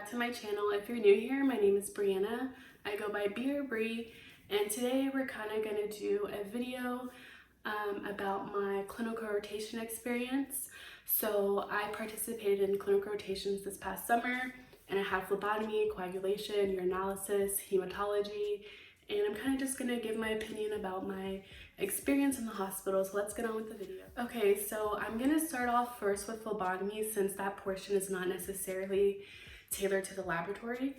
back to my channel. If you're new here, my name is Brianna. I go by B or Bree, and today we're kind of going to do a video about my clinical rotation experience. So I participated in clinical rotations this past summer, and I had phlebotomy, coagulation, urinalysis, hematology, and I'm kind of just going to give my opinion about my experience in the hospital. So let's get on with the video. Okay, so I'm going to start off first with phlebotomy since that portion is not necessarily tailored to the laboratory.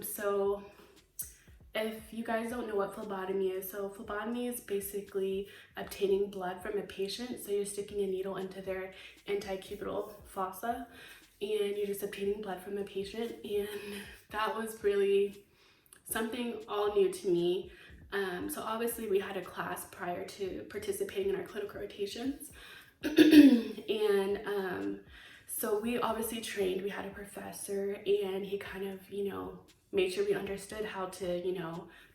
So if you guys don't know what phlebotomy is, so phlebotomy is basically obtaining blood from a patient. So you're sticking a needle into their antecubital fossa and you're just obtaining blood from a patient, and that was really something all new to me. So obviously we had a class prior to participating in our clinical rotations. And so we obviously trained, we had a professor, and he kind of, made sure we understood how to,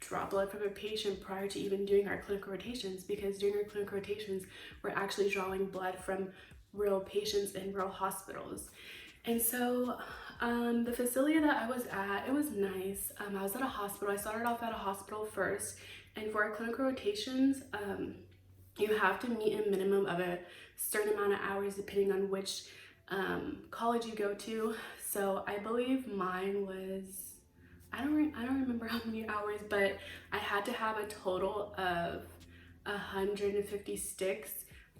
draw blood from a patient prior to even doing our clinical rotations, because during our clinical rotations, we're actually drawing blood from real patients in real hospitals. And so the facility that I was at, it was nice. I was at a hospital. I started off at a hospital first, and for our clinical rotations, you have to meet a minimum of a certain amount of hours depending on which college you go to. So I believe mine was, I don't remember how many hours, but I had to have a total of 150 sticks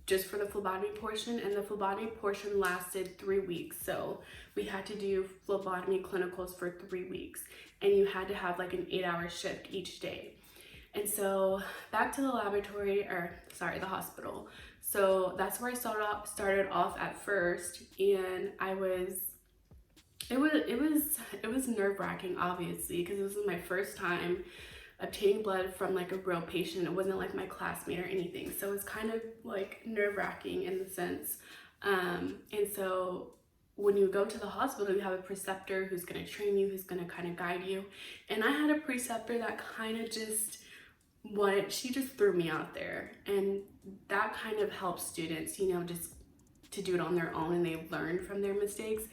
just for the phlebotomy portion, and the phlebotomy portion lasted 3 weeks. So we had to do phlebotomy clinicals for 3 weeks, and you had to have like an 8-hour shift each day. And so back to the laboratory, the hospital. So that's where I started off at first, and it was nerve-wracking, obviously, because this was my first time obtaining blood from like a real patient. It wasn't like my classmate or anything, so it's kind of like nerve-wracking in the sense. And so when you go to the hospital, you have a preceptor who's going to train you, who's going to kind of guide you. And I had a preceptor that kind of she just threw me out there, and that kind of helps students, just to do it on their own, and they learn from their mistakes.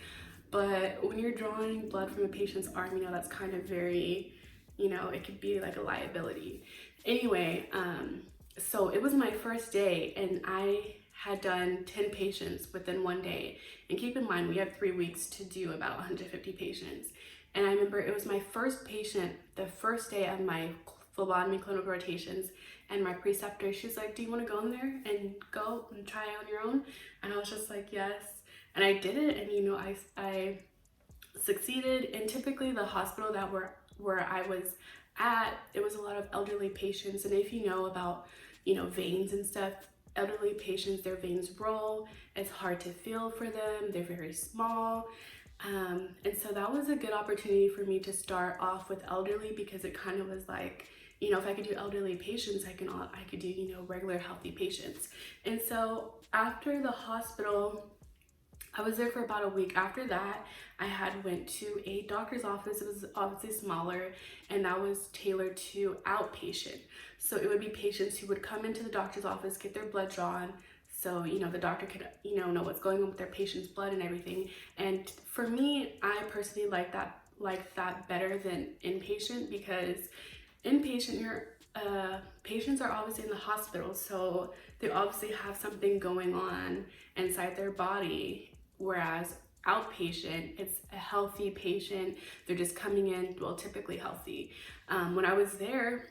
But when you're drawing blood from a patient's arm, that's kind of very, it could be like a liability. Anyway, so it was my first day, and I had done 10 patients within one day. And keep in mind, we have 3 weeks to do about 150 patients. And I remember it was my first patient, the first day of my phlebotomy clinical rotations, and my preceptor, she's like, do you want to go in there and go and try it on your own? And I was just like, yes. And I did it, and I succeeded. And typically the hospital that where I was at, it was a lot of elderly patients. And if you know about, veins and stuff, elderly patients, their veins roll. It's hard to feel for them. They're very small. And so that was a good opportunity for me to start off with elderly, because it kind of was like, if I could do elderly patients, I could do, regular healthy patients. And so after the hospital, I was there for about a week. After that, I went to a doctor's office. It was obviously smaller, and that was tailored to outpatient. So it would be patients who would come into the doctor's office, get their blood drawn, so the doctor could know what's going on with their patient's blood and everything. And for me, I personally like that better than inpatient, because inpatient, patients are obviously in the hospital, so they obviously have something going on inside their body. Whereas outpatient, it's a healthy patient. They're just coming in, well, typically healthy. When I was there,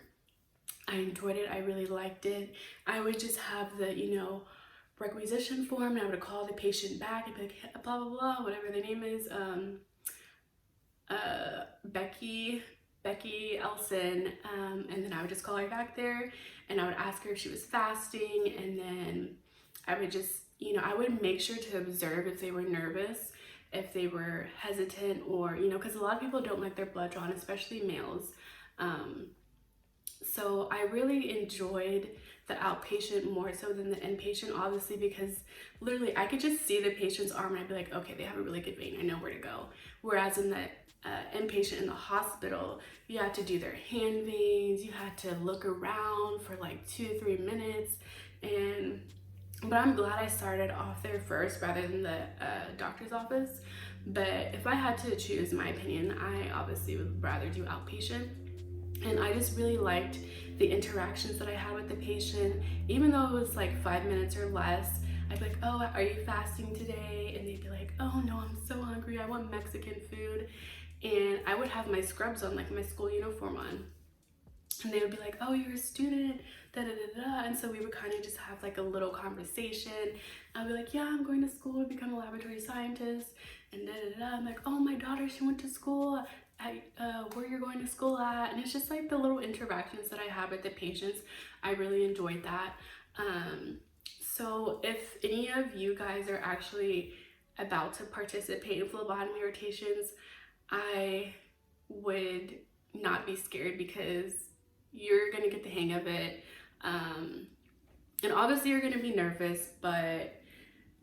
I enjoyed it. I really liked it. I would just have the, requisition form, and I would call the patient back and be like, blah, blah, blah, whatever their name is, Becky Elson, and then I would just call her back there, and I would ask her if she was fasting, and then I would just, I would make sure to observe if they were nervous, if they were hesitant, or, because a lot of people don't like their blood drawn, especially males. So I really enjoyed the outpatient more so than the inpatient, obviously, because literally I could just see the patient's arm and I'd be like, okay, they have a really good vein, I know where to go. Whereas in the inpatient in the hospital, you had to do their hand veins, you had to look around for like 2-3 minutes, but I'm glad I started off there first rather than the doctor's office. But if I had to choose my opinion, I obviously would rather do outpatient. And I just really liked the interactions that I had with the patient. Even though it was like 5 minutes or less, I'd be like, oh, are you fasting today? And they'd be like, oh no, I'm so hungry, I want Mexican food. And I would have my scrubs on, like my school uniform on. And they would be like, oh, you're a student, da da da da. And so we would kind of just have like a little conversation. I'd be like, yeah, I'm going to school to become a laboratory scientist. And da da da. I'm like, oh, my daughter, she went to school at where you're going to school at. And it's just like the little interactions that I have with the patients. I really enjoyed that. So if any of you guys are actually about to participate in phlebotomy rotations, I would not be scared because you're gonna get the hang of it. And obviously you're gonna be nervous, but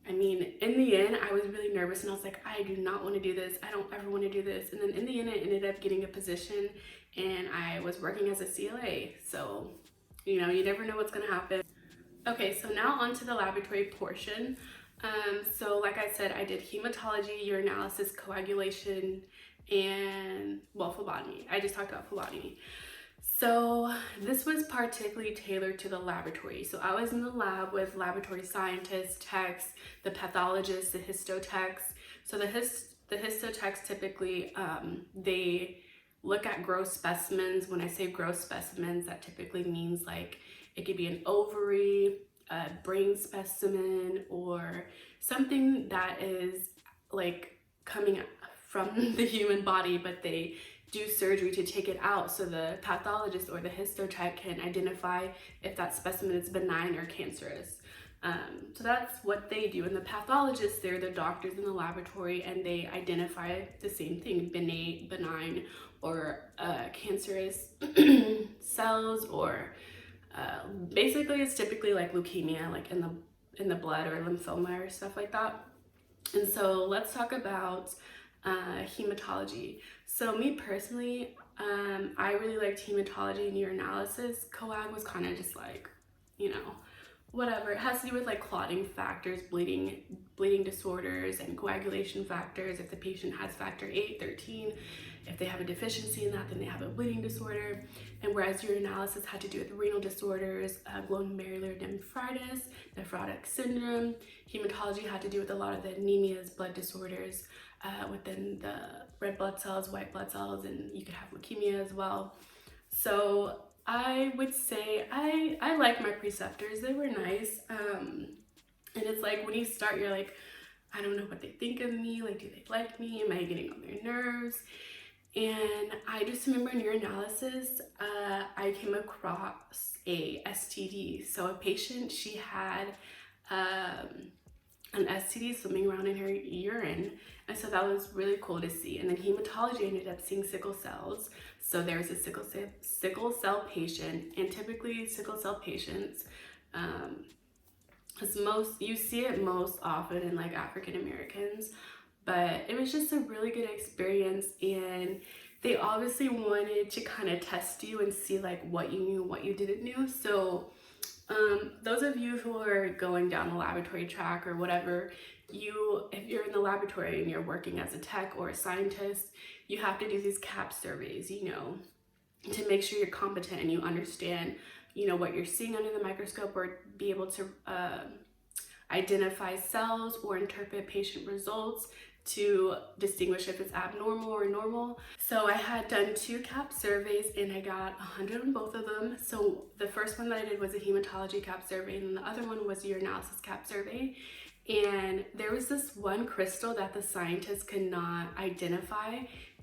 I mean, in the end, I was really nervous and I was like, I do not want to do this. I don't ever want to do this. And then in the end, I ended up getting a position and I was working as a CLA. So, you know, you never know what's going to happen. Okay, so now on to the laboratory portion. So like I said, I did hematology, urinalysis, coagulation, and, well, phlebotomy. I just talked about phlebotomy. So this was particularly tailored to the laboratory. So I was in the lab with laboratory scientists, techs, the pathologists, the histotechs. So the histotechs typically, they look at gross specimens. When I say gross specimens, that typically means like it could be an ovary, a brain specimen, or something that is like coming from the human body, but they do surgery to take it out so the pathologist or the histotech can identify if that specimen is benign or cancerous. So that's what they do. And the pathologists, they're the doctors in the laboratory and they identify the same thing, benign or cancerous cells, or basically it's typically like leukemia, like in the blood, or lymphoma or stuff like that. And so let's talk about hematology. So me personally, I really liked hematology and urinalysis. Coag was kind of just like, you know, whatever. It has to do with like clotting factors, bleeding disorders, and coagulation factors. If the patient has factor 8, 13, if they have a deficiency in that, then they have a bleeding disorder. And whereas urinalysis had to do with renal disorders, glomerular nephritis, nephrotic syndrome, hematology had to do with a lot of the anemias, blood disorders within the red blood cells, white blood cells, and you could have leukemia as well. So I would say I like my preceptors. They were nice. And it's like when you start, you're like, I don't know what they think of me. Like, do they like me? Am I getting on their nerves? And I just remember in urinalysis, I came across a STD. So a patient, she had an STD swimming around in her urine. And so that was really cool to see. And then hematology, ended up seeing sickle cells. So there was a sickle cell patient, and typically sickle cell patients, you see it most often in like African Americans, but it was just a really good experience. And they obviously wanted to kind of test you and see like what you knew, what you didn't know. So those of you who are going down the laboratory track or whatever, if you're in the laboratory and you're working as a tech or a scientist, you have to do these CAP surveys, you know, to make sure you're competent and you understand, you know, what you're seeing under the microscope, or be able to identify cells or interpret patient results to distinguish if it's abnormal or normal. So I had done 2 CAP surveys and I got 100 on both of them. So the first one that I did was a hematology CAP survey, and the other one was a urinalysis CAP survey. And there was this one crystal that the scientists could not identify,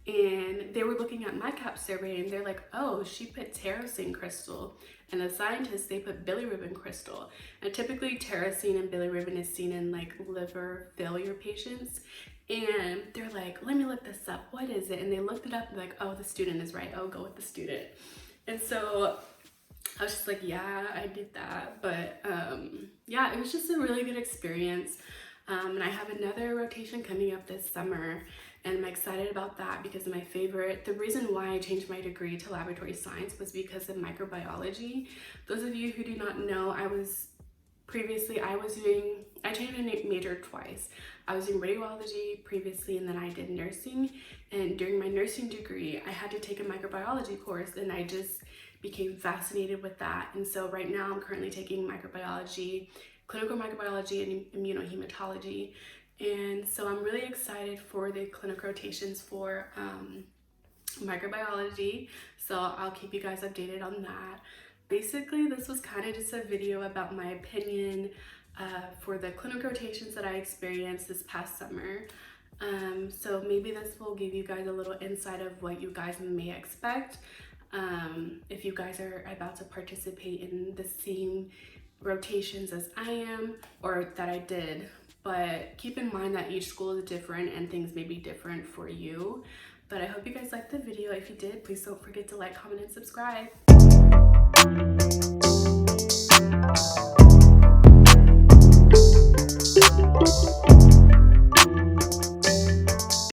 and they were looking at my CAP survey and they're like, oh, she put tyrosine crystal, and the scientists, they put bilirubin crystal. And typically tyrosine and bilirubin is seen in like liver failure patients. And they're like, let me look this up, what is it? And they looked it up and like, oh, the student is right, oh, go with the student. And so I was just like, yeah, I did that. But yeah, it was just a really good experience. And I have another rotation coming up this summer, and I'm excited about that because the reason why I changed my degree to laboratory science was because of microbiology. Those of you who do not know, I was Previously, I changed my major twice. I was doing radiology previously, and then I did nursing. And during my nursing degree, I had to take a microbiology course, and I just became fascinated with that. And so right now I'm currently taking microbiology, clinical microbiology, and immunohematology. And so I'm really excited for the clinical rotations for microbiology. So I'll keep you guys updated on that. Basically, this was kind of just a video about my opinion for the clinical rotations that I experienced this past summer. So maybe this will give you guys a little insight of what you guys may expect if you guys are about to participate in the same rotations as I am or that I did. But keep in mind that each school is different and things may be different for you. But I hope you guys liked the video. If you did, please don't forget to like, comment, and subscribe.